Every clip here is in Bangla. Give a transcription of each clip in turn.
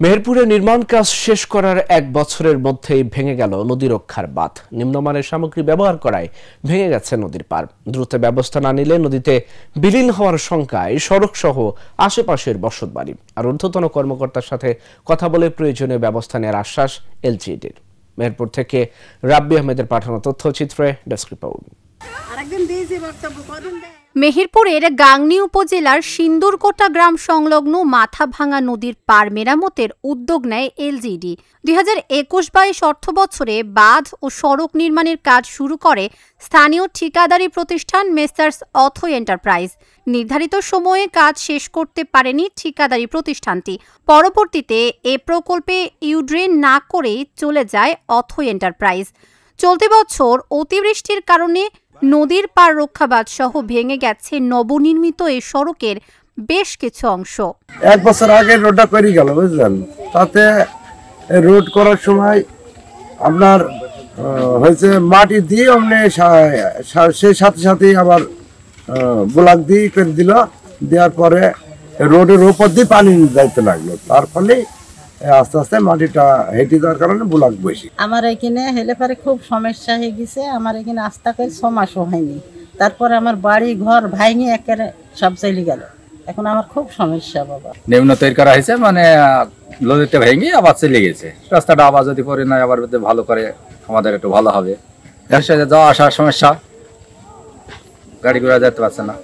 মেহেরপুরে নির্মাণ কাজ শেষ করার 1 বছরের মধ্যেই ভেঙে গেল নদী রক্ষার বাঁধ। নিম্নমানের সামগ্রী ব্যবহার করায় ভেঙে গেছে নদীর পার। দ্রুত ব্যবস্থা না নিলে নদীতে বিলীন হওয়ার শঙ্কায় সড়ক সহ আশেপাশের বসতবাড়ি। আর ঊর্ধ্বতন কর্মকর্তার সাথে কথা বলে প্রয়োজনীয় ব্যবস্থা নেওয়ার আশ্বাস এলজিইডির। মেহেরপুর থেকে রাব্বি আহমেদের পাঠানো তথ্যচিত্রে ডেস্ক রিপোর্ট। মেহেরপুরের গাংনী উপজেলার সিন্দুরকোটা গ্রাম সংলগ্ন মাথাভাঙা নদীর পার মেরামতের উদ্যোগ নেয় এলজিইডি। 2021-22 অর্থবছরে বাঁধ ও সড়ক নির্মাণের কাজ শুরু করে স্থানীয় ঠিকাদারি প্রতিষ্ঠান মেসার্স অথৈ এন্টারপ্রাইজ। নির্ধারিত সময়ে কাজ শেষ করতে পারেনি ঠিকাদারি প্রতিষ্ঠানটি। পরবর্তীতে এ প্রকল্পে ইউড্রেন না করেই চলে যায় অথৈ এন্টারপ্রাইজ। চলতি বছর অতিবৃষ্টির কারণে নদীর পার রক্ষাবাঁধ সহ ভেঙে গেছে নবনির্মিত এই সড়কের বেশ কিছু অংশ। 1 বছর আগে রোডটা করে গেল, বুঝলেন। তাতে রোড করার সময় আপনার হয়েছে মাটি দিয়ে অমনি সেই সাথে সাথে আবার ব্লক দিয়ে করে দিল। দেওয়ার পরে রোডের ওপর দিয়ে পানি যাইতে লাগলো। তার ফলে আস্তে আস্তে মাটিটা হেঁটে যাওয়ার কারণে ব্লক বেশি। আমার এখানে হেলে পারে খুব সমস্যা হয়ে গেছে। আমার এখানে আস্থা করে 6 মাসও হয়নি। তারপরে আমার বাড়ি ঘর ভাঙে একেবারে সব চলে গেল। এখন আমার খুব সমস্যা বাবা। নিম্ন তৈরি করা হয়েছে, মানে নদীতে ভেঙে আবার চলে গেছে। রাস্তাটা আবার যদি করে না আবার ভালো করে আমাদের একটু ভালো হবে। যাওয়া আসার সমস্যা, গাড়ি ঘোড়া যেতে পারছে না।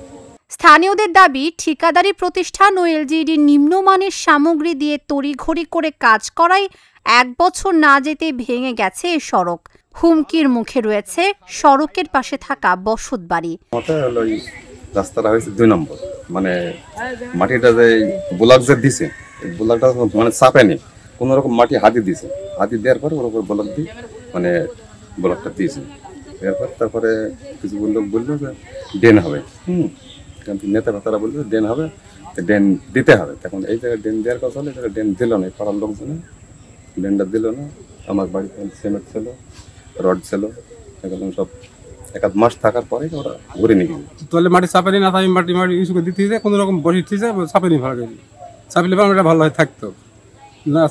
স্থানীয়দের দাবি, ঠিকাদারি প্রতিষ্ঠান ও এলজিইডির নিম্নমানের সামগ্রী দিয়ে তড়িঘড়ি করে কাজ করায় 1 বছর না যেতে ভেঙে গেছে এই সড়ক। হুমকির মুখে রয়েছে সড়কের পাশে থাকা বসতবাড়ি। রাস্তাটা হয়েছে 2 নম্বর, মানে মাটিটা যে ব্লক যে দিছে, ব্লকটা মানে চাপেনি, কোন রকম মাটি হাতি দিছে। হাতি দেওয়ার পরে ওর উপর ব্লক দিয়ে মানে ব্লকটা দিয়েছে। এরপর তারপরে কিছু লোক বললো যে ড্রেন হবে। নেতা ভাতারা বললো ড্রেন হবে, ড্রেন দিতে হবে। তখন এই জায়গায় ড্রেন দেওয়ার কথা হলে ড্রেন দিল না, পাড়ার লোকজনে ড্রেনটা দিল না। আমার বাড়িতে সিমেন্ট ছিল, রড ছিল, এখন সব 1 মাস থাকার পরে ওরা ঘুরে নিয়ে গেল। তাহলে মাটি চাপানি না তাই মাটি ইউজ করে দিতে কোনো রকম বসিয়ে চাপানি ভালো গেল। চাপিলে এটা ভালো হয় থাকতো না,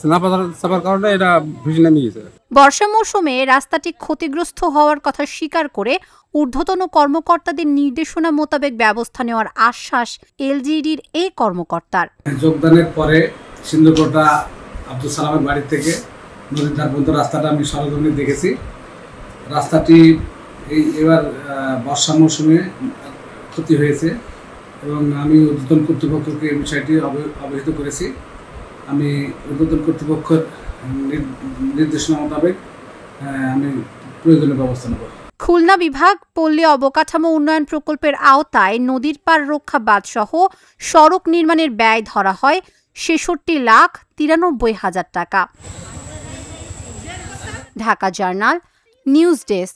চাপার কারণে এটা ভেসে নেমে গেছে। বর্ষা মৌসুমে রাস্তাটি ক্ষতিগ্রস্ত হওয়ার কথা স্বীকার করে ঊর্ধ্বতন কর্মকর্তাদের নির্দেশনা মোতাবেক ব্যবস্থা নেওয়ার আশ্বাস এলজিইডির এই কর্মকর্তার। যোগদানের পরে সিন্দুরকোটা আব্দুল সালামের বাড়ি থেকে নদীর ধার পর্যন্ত রাস্তাটা আমি সরজমিনে দেখেছি। রাস্তাটি এবার বর্ষা মৌসুমে ক্ষতি হয়েছে এবং আমি ঊর্ধ্বতন কর্তৃপক্ষকে এই বিষয়টি অবহিত করেছি। আমি ঊর্ধ্বতন কর্তৃপক্ষের নির্দেশনা মোতাবেক আমি প্রয়োজনীয় ব্যবস্থা নেব। খুলনা বিভাগ পল্লী অবকাঠামো উন্নয়ন প্রকল্পের আওতায় নদীর পার রক্ষা বাঁধ সহ সড়ক নির্মাণের ব্যয় ধরা হয় 66,93,000 টাকা। Dhaka journal, news desk.